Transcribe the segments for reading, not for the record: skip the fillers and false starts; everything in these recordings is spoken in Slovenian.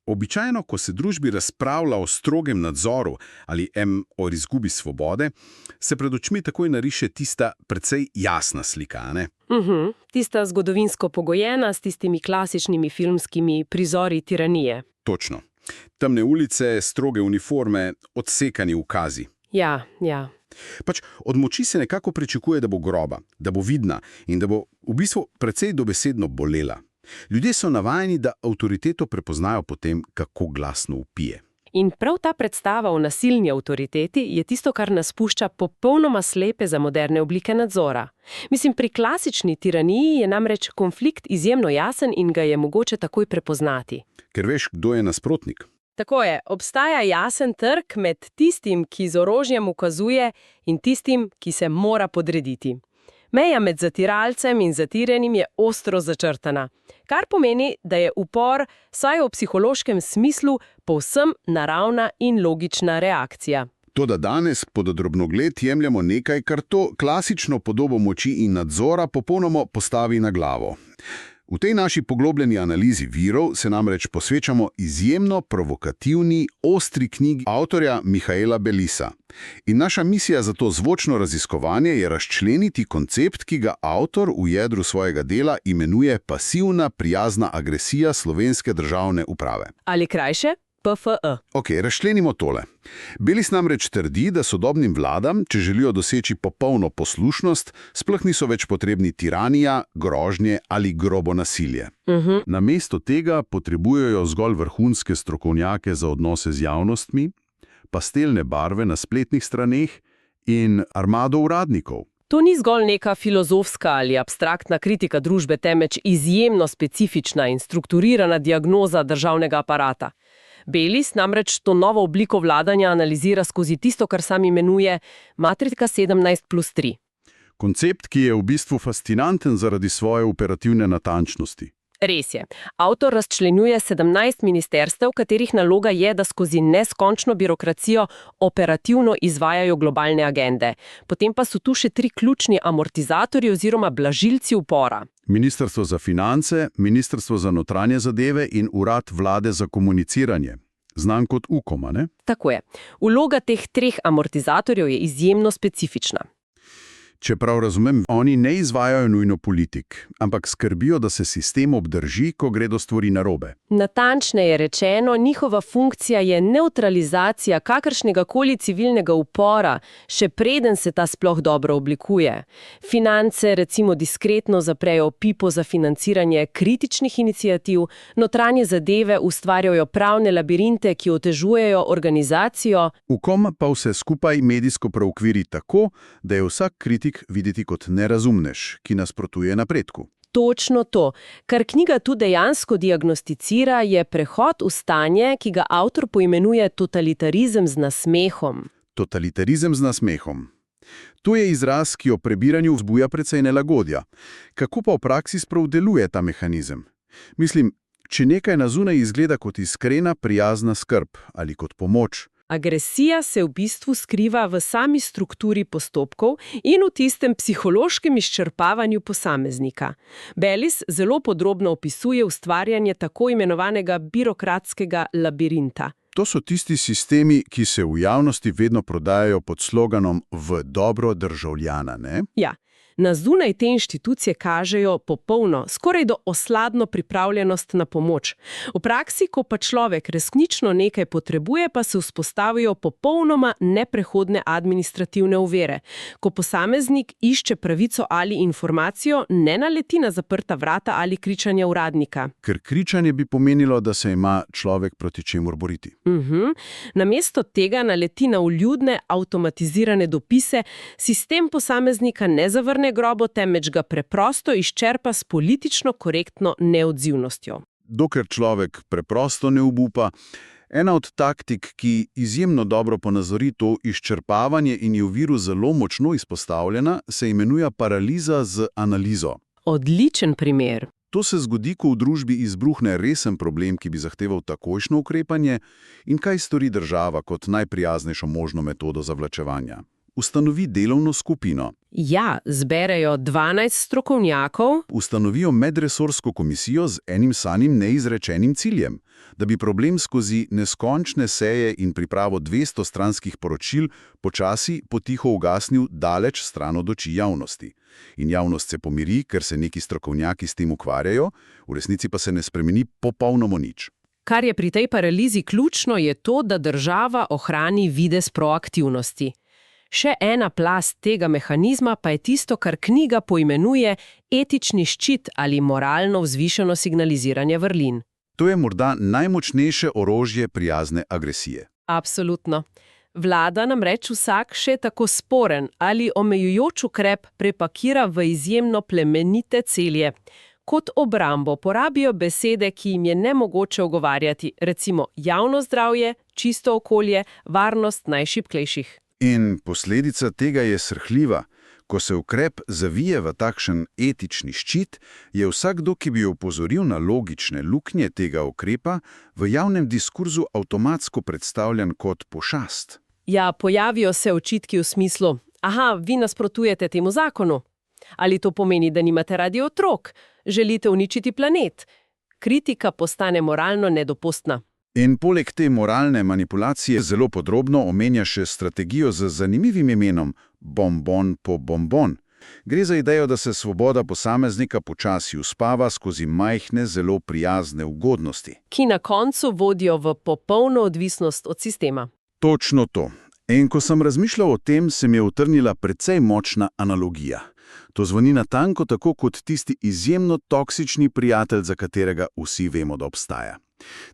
Običajno, ko se družbi razpravlja o strogem nadzoru ali o izgubi svobode, se pred očmi takoj nariše tista precej jasna slika, ne? Tista zgodovinsko pogojena s tistimi klasičnimi filmskimi prizori tiranije. Točno. Temne ulice, stroge uniforme, odsekani ukazi. Ja. Pač od moči se nekako pričakuje, da bo groba, da bo vidna in da bo v bistvu precej dobesedno bolela. Ljudje so navajeni, da avtoriteto prepoznajo po tem, kako glasno vpije. In prav ta predstava o nasilni avtoriteti je tisto, kar nas pušča popolnoma slepe za moderne oblike nadzora. Mislim, pri klasični tiraniji je namreč konflikt izjemno jasen in ga je mogoče takoj prepoznati. Ker veš, kdo je nasprotnik. Tako je, obstaja jasen trk med tistim, ki z orožjem ukazuje, in tistim, ki se mora podrediti. Meja med zatiralcem in zatirenim je ostro začrtana, kar pomeni, da je upor, saj v psihološkem smislu, povsem naravna in logična reakcija. Toda danes pod drobnogled jemljamo nekaj, kar to klasično podobo moči in nadzora popolnoma postavi na glavo. V tej naši poglobljeni analizi virov se namreč posvečamo izjemno provokativni, ostri knjigi avtorja Mihaela Bellisa. In naša misija za to zvočno raziskovanje je razčleniti koncept, ki ga avtor v jedru svojega dela imenuje pasivna prijazna agresija slovenske državne uprave. Ali krajše? PFE. Ok, razčlenimo tole. Bellis namreč trdi, da sodobnim vladam, če želijo doseči popolno poslušnost, sploh niso več potrebni tiranija, grožnje ali grobo nasilje. Namesto tega potrebujejo zgolj vrhunske strokovnjake za odnose z javnostmi, pastelne barve na spletnih straneh in armado uradnikov. To ni zgolj neka filozofska ali abstraktna kritika družbe, temveč izjemno specifična in strukturirana diagnoza državnega aparata. Bellis namreč to novo obliko vladanja analizira skozi tisto, kar sam imenuje matrika 17+3. Koncept, ki je v bistvu fascinanten zaradi svoje operativne natančnosti. Res je. Avtor razčlenjuje 17 ministerstev, katerih naloga je, da skozi neskončno birokracijo operativno izvajajo globalne agende. Potem pa so tu še 3 ključni amortizatorji oziroma blažilci upora. Ministrstvo za finance, Ministrstvo za notranje zadeve in Urad vlade za komuniciranje. Znan kot UKOM, ne? Tako je. Vloga teh 3 amortizatorjev je izjemno specifična. Če prav razumem, oni ne izvajajo nujno politik, ampak skrbijo, da se sistem obdrži, ko gredo stvari narobe. Natančneje rečeno, njihova funkcija je nevtralizacija kakršnegakoli civilnega upora, še preden se ta sploh dobro oblikuje. Finance recimo diskretno zaprejo pipo za financiranje kritičnih iniciativ, notranje zadeve ustvarjajo pravne labirinte, ki otežujejo organizacijo. UKOM pa vse skupaj medijsko preokviri tako, da je vsak kritik videti kot nerazumnež, ki nasprotuje napredku. Točno to. Kar knjiga tu dejansko diagnosticira, je prehod v stanje, ki ga avtor poimenuje totalitarizem z nasmehom. Totalitarizem z nasmehom. To je izraz, ki o prebiranju vzbuja precej nelagodja. Kako pa v praksi sploh deluje ta mehanizem? Mislim, če nekaj na zunaj izgleda kot iskrena, prijazna skrb ali kot pomoč. Agresija se v bistvu skriva v sami strukturi postopkov in v tistem psihološkem izčrpavanju posameznika. Bellis zelo podrobno opisuje ustvarjanje tako imenovanega birokratskega labirinta. To so tisti sistemi, ki se v javnosti vedno prodajajo pod sloganom v dobro državljana, ne? Ja. Na zunaj te inštitucije kažejo popolno, skoraj do osladno pripravljenost na pomoč. V praksi, ko pa človek resnično nekaj potrebuje, pa se vzpostavijo popolnoma neprehodne administrativne ovire. Ko posameznik išče pravico ali informacijo, ne naleti na zaprta vrata ali kričanje uradnika. Ker kričanje bi pomenilo, da se ima človek proti čemur boriti. Namesto tega naleti na vljudne, avtomatizirane dopise, sistem posameznika ne zavrne grobo, temveč ga preprosto izčrpa s politično korektno neodzivnostjo. Dokler človek preprosto ne obupa, ena od taktik, ki izjemno dobro ponazori to izčrpavanje in je v viru zelo močno izpostavljena, se imenuje paraliza z analizo. Odličen primer. To se zgodi, ko v družbi izbruhne resen problem, ki bi zahteval takojšnjo ukrepanje, in kaj stori država kot najprijaznejšo možno metodo zavlačevanja? ustanovi delovno skupino. Ja, zberejo 12 strokovnjakov. Ustanovijo medresorsko komisijo z enim samim neizrečenim ciljem, da bi problem skozi neskončne seje in pripravo 200 stranskih poročil počasi potiho ugasnil daleč stran od oči javnosti. In javnost se pomiri, ker se neki strokovnjaki s tem ukvarjajo, v resnici pa se ne spremeni popolnoma nič. Kar je pri tej paralizi ključno, je to, da država ohrani videz proaktivnosti. Še ena plast tega mehanizma pa je tisto, kar knjiga poimenuje etični ščit ali moralno vzvišeno signaliziranje vrlin. To je morda najmočnejše orožje prijazne agresije. Absolutno. Vlada namreč vsak še tako sporen ali omejujoč ukrep prepakira v izjemno plemenite celje. Kot obrambo porabijo besede, ki jim je nemogoče ogovarjati, recimo javno zdravje, čisto okolje, varnost najšibkejših. In posledica tega je srhljiva. Ko se ukrep zavije v takšen etični ščit, je vsakdo, ki bi opozoril na logične luknje tega ukrepa, v javnem diskurzu avtomatsko predstavljen kot pošast. Ja, pojavijo se očitki v smislu, aha, vi nasprotujete temu zakonu. Ali to pomeni, da nimate radi otrok? Želite uničiti planet? Kritika postane moralno nedopustna. In poleg te moralne manipulacije zelo podrobno omenja še strategijo z zanimivim imenom bonbon po bonbon. Gre za idejo, da se svoboda posameznika počasi uspava skozi majhne, zelo prijazne ugodnosti. Ki na koncu vodijo v popolno odvisnost od sistema. Točno to. In ko sem razmišljal o tem, se mi je utrnila precej močna analogija. To zvoni natanko tako kot tisti izjemno toksični prijatelj, za katerega vsi vemo, da obstaja.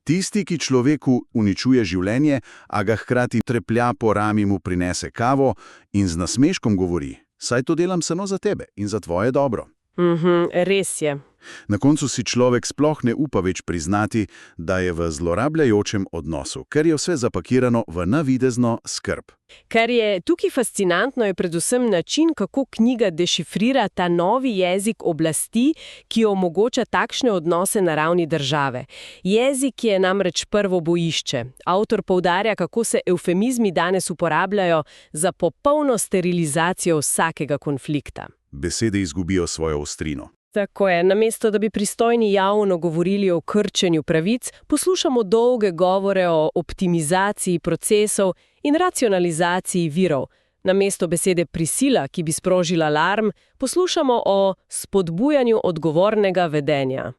Tisti, ki človeku uničuje življenje, a ga hkrati treplja po rami, mu prinese kavo in z nasmeškom govori, saj to delam samo za tebe in za tvoje dobro. Res je. Na koncu si človek sploh ne upa več priznati, da je v zlorabljajočem odnosu, ker je vse zapakirano v navidezno skrb. Kar je tukaj fascinantno, je predvsem način, kako knjiga dešifrira ta novi jezik oblasti, ki omogoča takšne odnose na ravni države. Jezik je namreč prvo bojišče. Avtor poudarja, kako se evfemizmi danes uporabljajo za popolno sterilizacijo vsakega konflikta. Besede izgubijo svojo ostrino. Tako je, namesto da bi pristojni javno govorili o krčenju pravic, poslušamo dolge govore o optimizaciji procesov in racionalizaciji virov. Namesto besede prisila, ki bi sprožila alarm, poslušamo o spodbujanju odgovornega vedenja.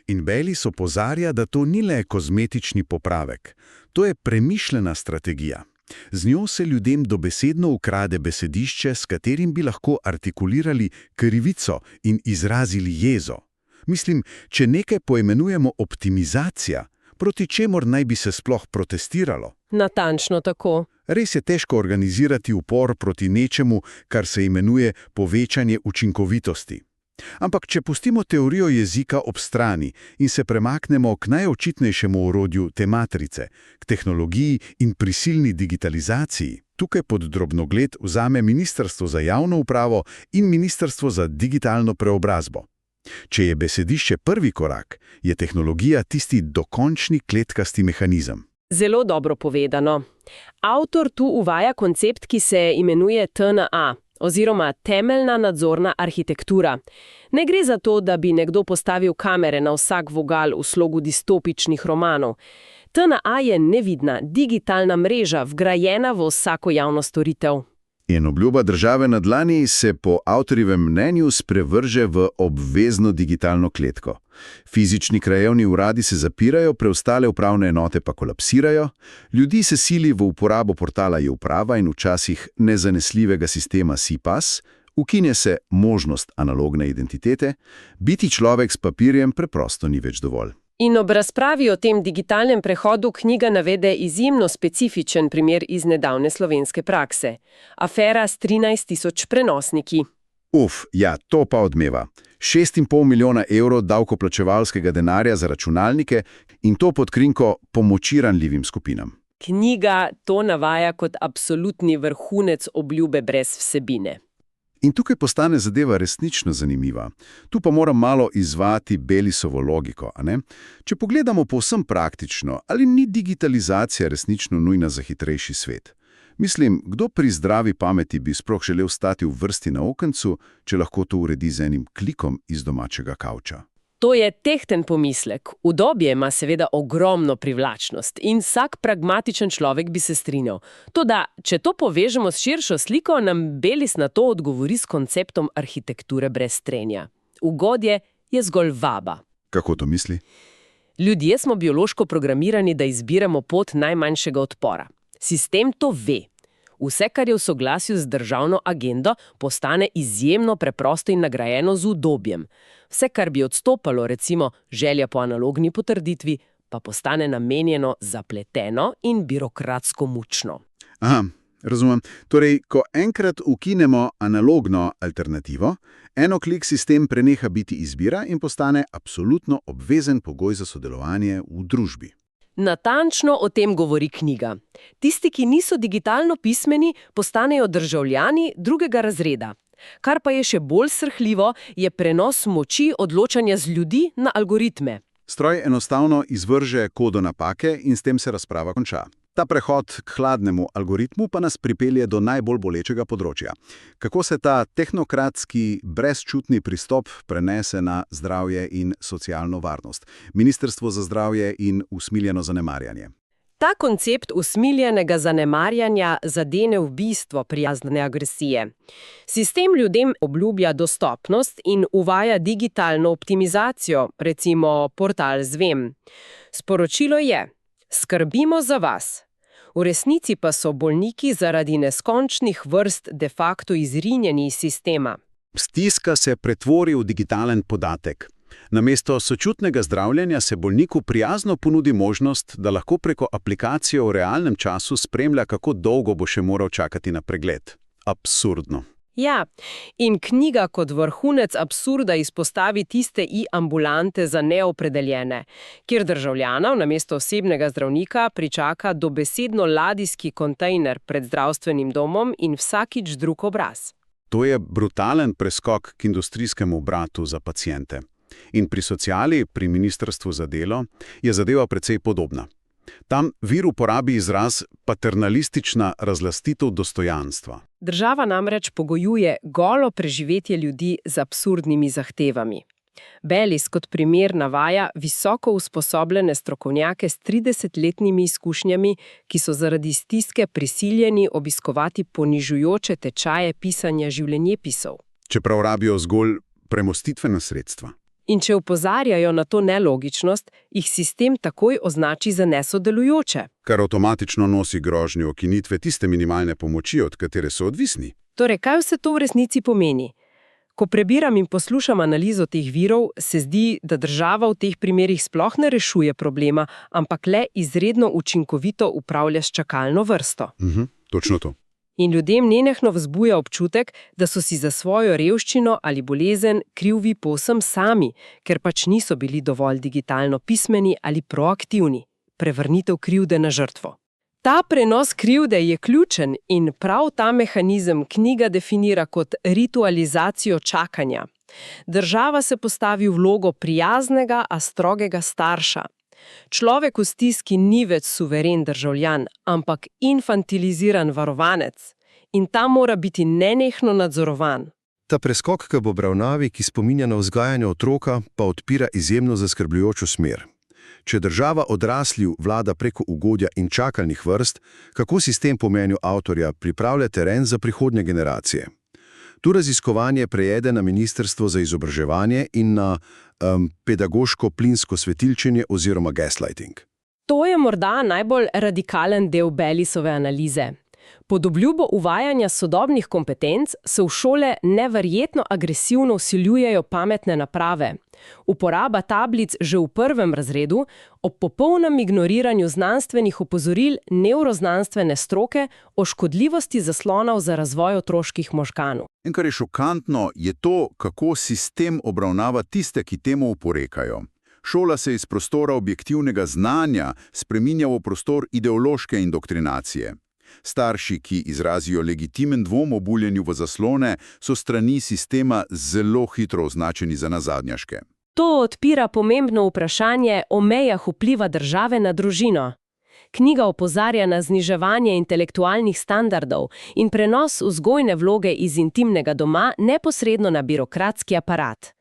In Baylis opozarja, da to ni le kozmetični popravek. To je premišljena strategija. Z njo se ljudem dobesedno ukrade besedišče, s katerim bi lahko artikulirali krivico in izrazili jezo. Mislim, če nekaj poimenujemo optimizacija, proti čemur naj bi se sploh protestiralo? Natančno tako. Res je težko organizirati upor proti nečemu, kar se imenuje povečanje učinkovitosti. Ampak če pustimo teorijo jezika ob strani in se premaknemo k najočitnejšemu orodju te matrice, k tehnologiji in prisilni digitalizaciji, tukaj pod drobnogled vzame Ministrstvo za javno upravo in Ministrstvo za digitalno preobrazbo. Če je besedišče prvi korak, je tehnologija tisti dokončni kletkasti mehanizem. Zelo dobro povedano. Avtor tu uvaja koncept, ki se imenuje TNA, oziroma temeljna nadzorna arhitektura. Ne gre za to, da bi nekdo postavil kamere na vsak vogal v slogu distopičnih romanov. TNA je nevidna, digitalna mreža, vgrajena v vsako javno storitev. In obljuba države na dlani se po avtorjevem mnenju sprevrže v obvezno digitalno kletko. Fizični krajevni uradi se zapirajo, preostale upravne enote pa kolapsirajo, ljudi se sili v uporabo portala e-uprava in včasih nezanesljivega sistema SIPAS, ukine se možnost analogne identitete, biti človek s papirjem preprosto ni več dovolj. In ob razpravi o tem digitalnem prehodu knjiga navede izjemno specifičen primer iz nedavne slovenske prakse. Afera s 13.000 prenosniki. Ja, to pa odmeva. 6,5 milijona evrov davkoplačevalskega denarja za računalnike in to pod krinko pomoči ranljivim skupinam. Knjiga to navaja kot absolutni vrhunec obljube brez vsebine. In tukaj postane zadeva resnično zanimiva. Tu pa moram malo izvati Baylisovo logiko, a ne? Če pogledamo povsem praktično, ali ni digitalizacija resnično nujna za hitrejši svet? Mislim, kdo pri zdravi pameti bi sploh želel stati v vrsti na okencu, če lahko to uredi z enim klikom iz domačega kavča? To je tehten pomislek. Udobje ima seveda ogromno privlačnost in vsak pragmatičen človek bi se strinjal. Toda, če to povežemo s širšo sliko, nam Bellis na to odgovori s konceptom arhitekture brez trenja. Ugodje je zgolj vaba. Kako to misli? Ljudje smo biološko programirani, da izbiramo pot najmanjšega odpora. Sistem to ve. Vse, kar je v soglasju z državno agendo, postane izjemno preprosto in nagrajeno z udobjem. Vse, kar bi odstopalo, recimo želja po analogni potrditvi, pa postane namenjeno zapleteno in birokratsko mučno. Aha, razumem. Torej, ko enkrat ukinemo analogno alternativo, enoklik sistem preneha biti izbira in postane absolutno obvezen pogoj za sodelovanje v družbi. Natančno o tem govori knjiga. Tisti, ki niso digitalno pismeni, postanejo državljani drugega razreda. Kar pa je še bolj srhljivo, je prenos moči odločanja z ljudi na algoritme. Stroj enostavno izvrže kodo napake in s tem se razprava konča. Ta prehod k hladnemu algoritmu pa nas pripelje do najbolj bolečega področja. Kako se ta tehnokratski, brezčutni pristop prenese na zdravje in socialno varnost? Ministrstvo za zdravje in usmiljeno zanemarjanje. Ta koncept usmiljenega zanemarjanja zadene v bistvo prijazne agresije. Sistem ljudem obljublja dostopnost in uvaja digitalno optimizacijo, recimo portal Zvem. Sporočilo je: skrbimo za vas. V resnici pa so bolniki zaradi neskončnih vrst de facto izrinjeni iz sistema. Stiska se pretvori v digitalen podatek. Namesto sočutnega zdravljenja se bolniku prijazno ponudi možnost, da lahko preko aplikacije v realnem času spremlja, kako dolgo bo še moral čakati na pregled. Absurdno. Ja, in knjiga kot vrhunec absurda izpostavi tiste ambulante za neopredeljene, kjer državljana namesto osebnega zdravnika pričaka dobesedno ladijski kontejner pred zdravstvenim domom in vsakič drug obraz. To je brutalen preskok k industrijskemu obratu za paciente. In pri sociali, pri Ministrstvu za delo, je zadeva precej podobna. Tam vir uporabi izraz paternalistična razlastitev dostojanstva. Država namreč pogojuje golo preživetje ljudi z absurdnimi zahtevami. Bellis kot primer navaja visoko usposobljene strokovnjake s 30-letnimi izkušnjami, ki so zaradi stiske prisiljeni obiskovati ponižujoče tečaje pisanja življenjepisov. Čeprav rabijo zgolj premostitvena sredstva. In če opozarjajo na to nelogičnost, jih sistem takoj označi za nesodelujoče. Kar avtomatično nosi grožnjo ukinitve tiste minimalne pomoči, od katere so odvisni. Torej, kaj vse to v resnici pomeni? Ko prebiram in poslušam analizo teh virov, se zdi, da država v teh primerih sploh ne rešuje problema, ampak le izredno učinkovito upravlja s čakalno vrsto. Točno to. In ljudem nenehno vzbuja občutek, da so si za svojo revščino ali bolezen krivi povsem sami, ker pač niso bili dovolj digitalno pismeni ali proaktivni. Prevrnitev krivde na žrtvo. Ta prenos krivde je ključen in prav ta mehanizem knjiga definira kot ritualizacijo čakanja. Država se postavi v vlogo prijaznega, a strogega starša. Človek v stiski ni več suveren državljan, ampak infantiliziran varovanec. In ta mora biti nenehno nadzorovan. Ta preskok k obravnavi, ki spominja na vzgajanje otroka, pa odpira izjemno zaskrbljujočo smer. Če država odraslju vlada preko ugodja in čakalnih vrst, kako sistem po mnenju avtorja pripravlja teren za prihodnje generacije? Tu raziskovanje prejede na Ministrstvo za izobraževanje in na pedagoško-plinsko svetilčenje oziroma gaslighting. To je morda najbolj radikalen del Bellisove analize. Pod obljubo uvajanja sodobnih kompetenc se v šole neverjetno agresivno vsiljujejo pametne naprave. Uporaba tablic že v 1. razredu, ob popolnem ignoriranju znanstvenih opozoril nevroznanstvene stroke o škodljivosti zaslonov za razvoj otroških možganov. In kar je šokantno, je to, kako sistem obravnava tiste, ki temu oporekajo. Šola se iz prostora objektivnega znanja spreminja v prostor ideološke indoktrinacije. Starši, ki izrazijo legitimen dvom o buljenju v zaslone, so strani sistema zelo hitro označeni za nazadnjaške. To odpira pomembno vprašanje o mejah vpliva države na družino. Knjiga opozarja na zniževanje intelektualnih standardov in prenos vzgojne vloge iz intimnega doma neposredno na birokratski aparat.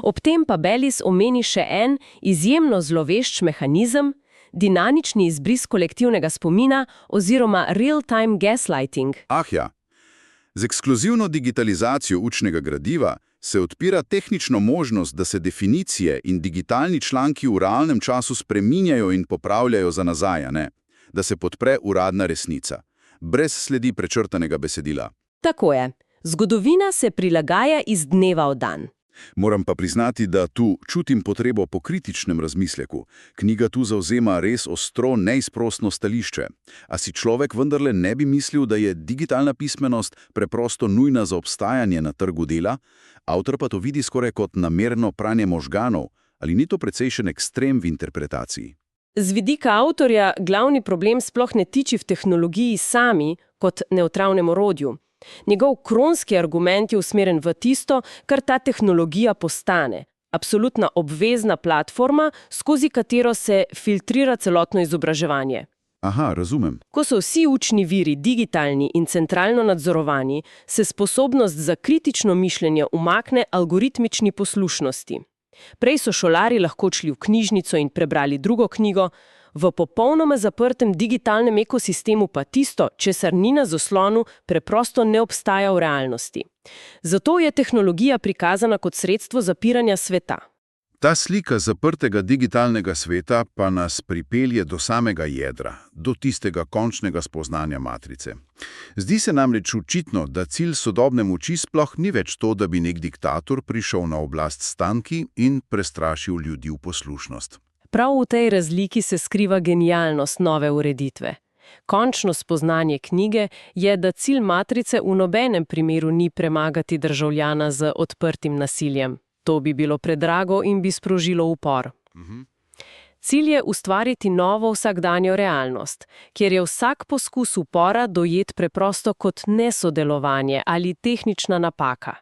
Ob tem pa Bellis omeni še en izjemno zlovešč mehanizem, dinamični izbris kolektivnega spomina oziroma real-time gaslighting. Ah ja, z ekskluzivno digitalizacijo učnega gradiva se odpira tehnična možnost, da se definicije in digitalni članki v realnem času spreminjajo in popravljajo za nazaj, a ne? Da se podpre uradna resnica, brez sledi prečrtanega besedila. Tako je. Zgodovina se prilagaja iz dneva v dan. Moram pa priznati, da tu čutim potrebo po kritičnem razmisleku. Knjiga tu zavzema res ostro, neizprostno stališče. A si človek vendarle ne bi mislil, da je digitalna pismenost preprosto nujna za obstajanje na trgu dela? Avtor pa to vidi skoraj kot namerno pranje možganov. Ali ni to precejšen ekstrem v interpretaciji? Z vidika avtorja glavni problem sploh ne tiči v tehnologiji sami kot nevtralnem orodju. Njegov kronski argument je usmeren v tisto, kar ta tehnologija postane. Absolutna obvezna platforma, skozi katero se filtrira celotno izobraževanje. Aha, razumem. Ko so vsi učni viri digitalni in centralno nadzorovani, se sposobnost za kritično mišljenje umakne algoritmični poslušnosti. Prej so šolari lahko odšli v knjižnico in prebrali drugo knjigo, v popolnoma zaprtem digitalnem ekosistemu pa tisto, česar ni na zaslonu, preprosto ne obstaja v realnosti. Zato je tehnologija prikazana kot sredstvo zapiranja sveta. Ta slika zaprtega digitalnega sveta pa nas pripelje do samega jedra, do tistega končnega spoznanja matrice. Zdi se namreč očitno, da cilj sodobne moči sploh ni več to, da bi nek diktator prišel na oblast s tanki in prestrašil ljudi v poslušnost. Prav v tej razliki se skriva genialnost nove ureditve. Končno spoznanje knjige je, da cilj matrice v nobenem primeru ni premagati državljana z odprtim nasiljem. To bi bilo predrago in bi sprožilo upor. Cilj je ustvariti novo vsakdanjo realnost, kjer je vsak poskus upora dojet preprosto kot nesodelovanje ali tehnična napaka.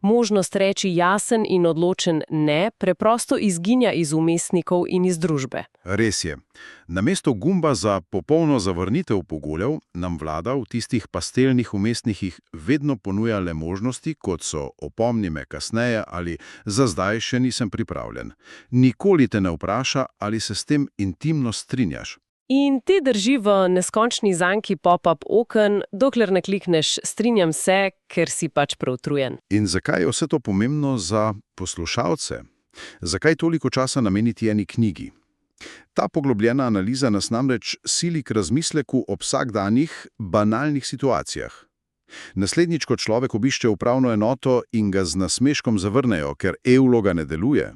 Možnost reči jasen in odločen ne preprosto izginja iz umestnikov in iz družbe. Res je. Namesto gumba za popolno zavrnitev pogoljev nam vlada v tistih pastelnih umestnikih vedno ponuja le možnosti, kot so opomni me kasneje ali za zdaj še nisem pripravljen. Nikoli te ne vpraša, ali se s tem intimno strinjaš. In te drži v neskončni zanki pop-up oken, dokler ne klikneš strinjam se, ker si pač preutrujen. In zakaj je vse to pomembno za poslušalce? Zakaj toliko časa nameniti eni knjigi? Ta poglobljena analiza nas namreč sili k razmisleku o vsakdanjih, banalnih situacijah. Naslednjič, ko človek obišče upravno enoto in ga z nasmeškom zavrnejo, ker e-vloga ne deluje.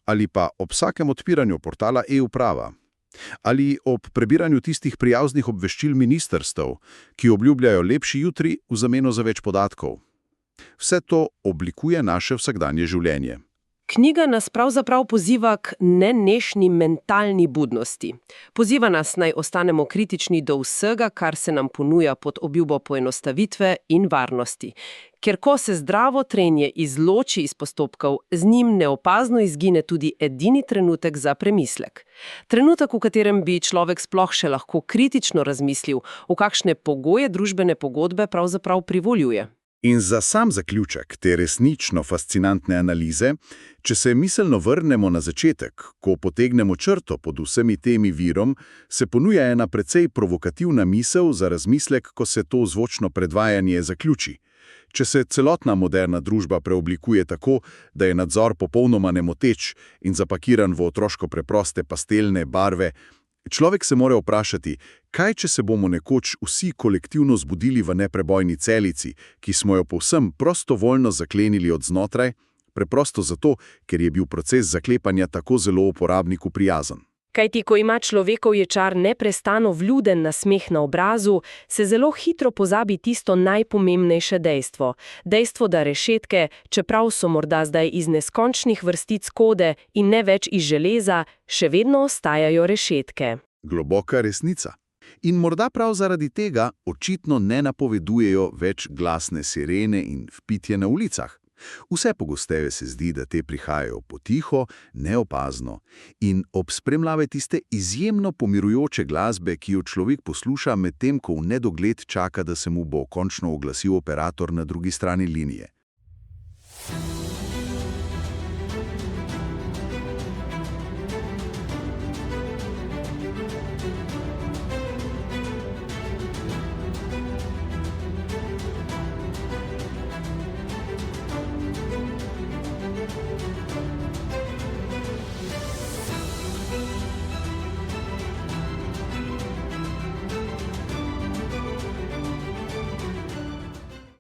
Ali pa ob vsakem odpiranju portala e-uprava. Ali ob prebiranju tistih prijaznih obveščil ministrstev, ki obljubljajo lepši jutri v zameno za več podatkov. Vse to oblikuje naše vsakdanje življenje. Knjiga nas pravzaprav poziva k nenešni mentalni budnosti. Poziva nas naj ostanemo kritični do vsega, kar se nam ponuja pod obljubo poenostavitve in varnosti. Ker ko se zdravo trenje izloči iz postopkov, z njim neopazno izgine tudi edini trenutek za premislek. Trenutek, v katerem bi človek sploh še lahko kritično razmislil, v kakšne pogoje družbene pogodbe pravzaprav privoljuje. In za sam zaključek te resnično fascinantne analize, če se miselno vrnemo na začetek, ko potegnemo črto pod vsemi temi virom, se ponuja ena precej provokativna misel za razmislek, ko se to zvočno predvajanje zaključi. Če se celotna moderna družba preoblikuje tako, da je nadzor popolnoma nemoteč in zapakiran v otroško preproste pastelne barve, človek se mora vprašati, kaj če se bomo nekoč vsi kolektivno zbudili v neprebojni celici, ki smo jo povsem prostovoljno zaklenili od znotraj, preprosto zato, ker je bil proces zaklepanja tako zelo uporabniku prijazen. Kajti, ko ima človekov ječar neprestano vljuden nasmeh na obrazu, se zelo hitro pozabi tisto najpomembnejše dejstvo. Dejstvo, da rešetke, čeprav so morda zdaj iz neskončnih vrstic kode in ne več iz železa, še vedno ostajajo rešetke. Globoka resnica. In morda prav zaradi tega očitno ne napovedujejo več glasne sirene in vpitje na ulicah. Vse pogosteje se zdi, da te prihajajo potiho, neopazno in ob spremljavi tiste izjemno pomirujoče glasbe, ki jo človek posluša medtem, ko v nedogled čaka, da se mu bo končno oglasil operator na drugi strani linije.